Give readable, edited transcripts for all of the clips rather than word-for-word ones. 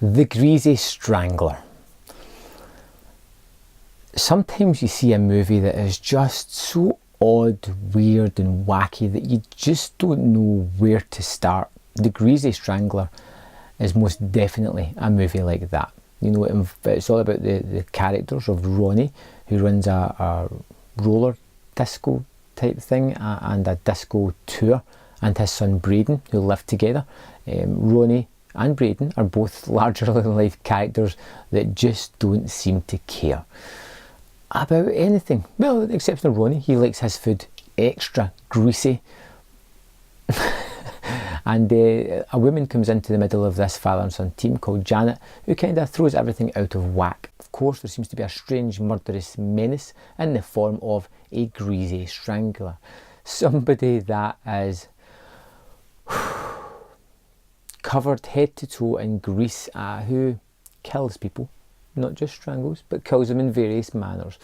The Greasy Strangler. Sometimes you see a movie that is just so odd, weird and wacky that you just don't know where to start. The Greasy Strangler is most definitely a movie like that. You know, it's all about the characters of Ronnie, who runs a roller disco type thing and a disco tour, and his son Brayden, who live together. Ronnie and Brayden are both larger than life characters that just don't seem to care about anything. Well, except for Ronnie, he likes his food extra greasy. And a woman comes into the middle of this father and son team called Janet, who kind of throws everything out of whack. Of course, there seems to be a strange murderous menace in the form of a Greasy Strangler. Somebody that is covered head to toe in grease, who kills people, not just strangles, but kills them in various manners.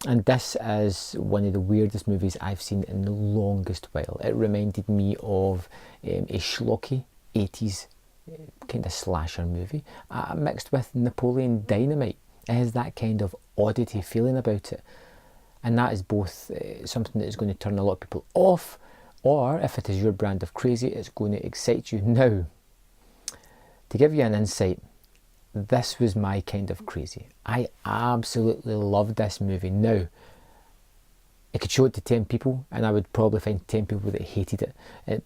And this is one of the weirdest movies I've seen in the longest while. It reminded me of a schlocky 80s kind of slasher movie mixed with Napoleon Dynamite. It has that kind of oddity feeling about it, and that is both something that is going to turn a lot of people off, or if it is your brand of crazy, it's going to excite you. Now, to give you an insight, this was my kind of crazy. I absolutely loved this movie. Now, I could show it to 10 people and I would probably find 10 people that hated it.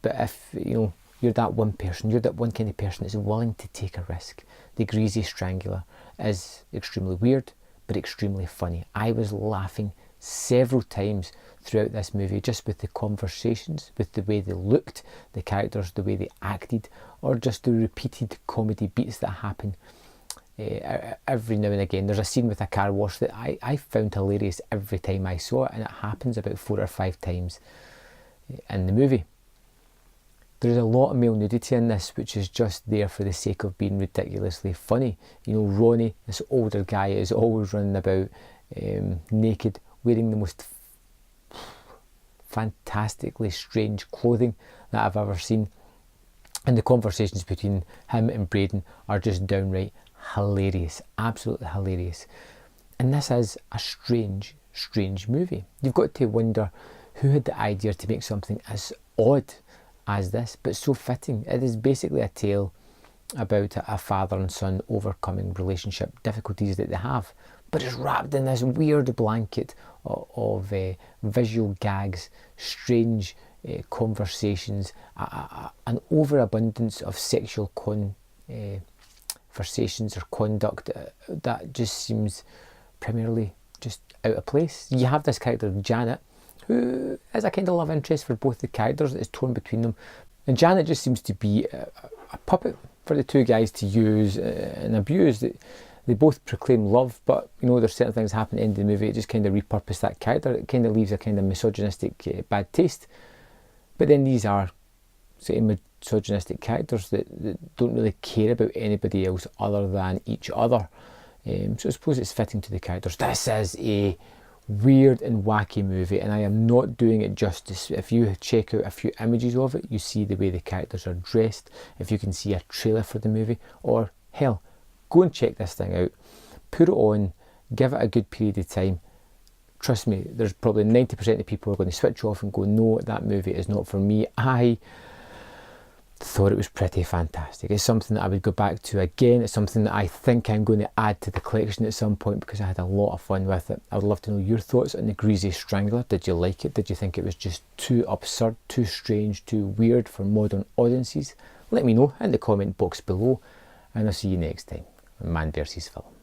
But if you're that one person, you're that one kind of person that's willing to take a risk, The Greasy Strangler is extremely weird but extremely funny. I was laughing several times throughout this movie, just with the conversations, with the way they looked, the characters, the way they acted, or just the repeated comedy beats that happen every now and again. There's a scene with a car wash that I found hilarious every time I saw it, and it happens about 4 or 5 times in the movie. There's a lot of male nudity in this, which is just there for the sake of being ridiculously funny. You know, Ronnie, this older guy, is always running about naked, wearing the most fantastically strange clothing that I've ever seen. And the conversations between him and Brayden are just downright hilarious, absolutely hilarious. And this is a strange movie. You've got to wonder who had the idea to make something as odd as this, but so fitting. It is basically a tale about a father and son overcoming relationship difficulties that they have, but it's wrapped in this weird blanket of visual gags, strange conversations, an overabundance of sexual conversations or conduct that just seems primarily just out of place. You have this character Janet, who is a kind of love interest for both the characters that is torn between them, and Janet just seems to be a puppet for the two guys to use and abuse. They both proclaim love, but there's certain things happen at the end of the movie. It just kind of repurpose that character. It kind of leaves a kind of misogynistic bad taste. But then these are sort of misogynistic characters that don't really care about anybody else other than each other. So I suppose it's fitting to the characters. This is a weird and wacky movie, and I am not doing it justice. If you check out a few images of it, you see the way the characters are dressed. If you can see a trailer for the movie, or hell, go and check this thing out, put it on, give it a good period of time. Trust me, there's probably 90% of people who are going to switch off and go, no, that movie is not for me. I thought it was pretty fantastic. It's something that I would go back to again. It's something that I think I'm going to add to the collection at some point because I had a lot of fun with it. I would love to know your thoughts on The Greasy Strangler. Did you like it? Did you think it was just too absurd, too strange, too weird for modern audiences? Let me know in the comment box below, and I'll see you next time on Man vs Film.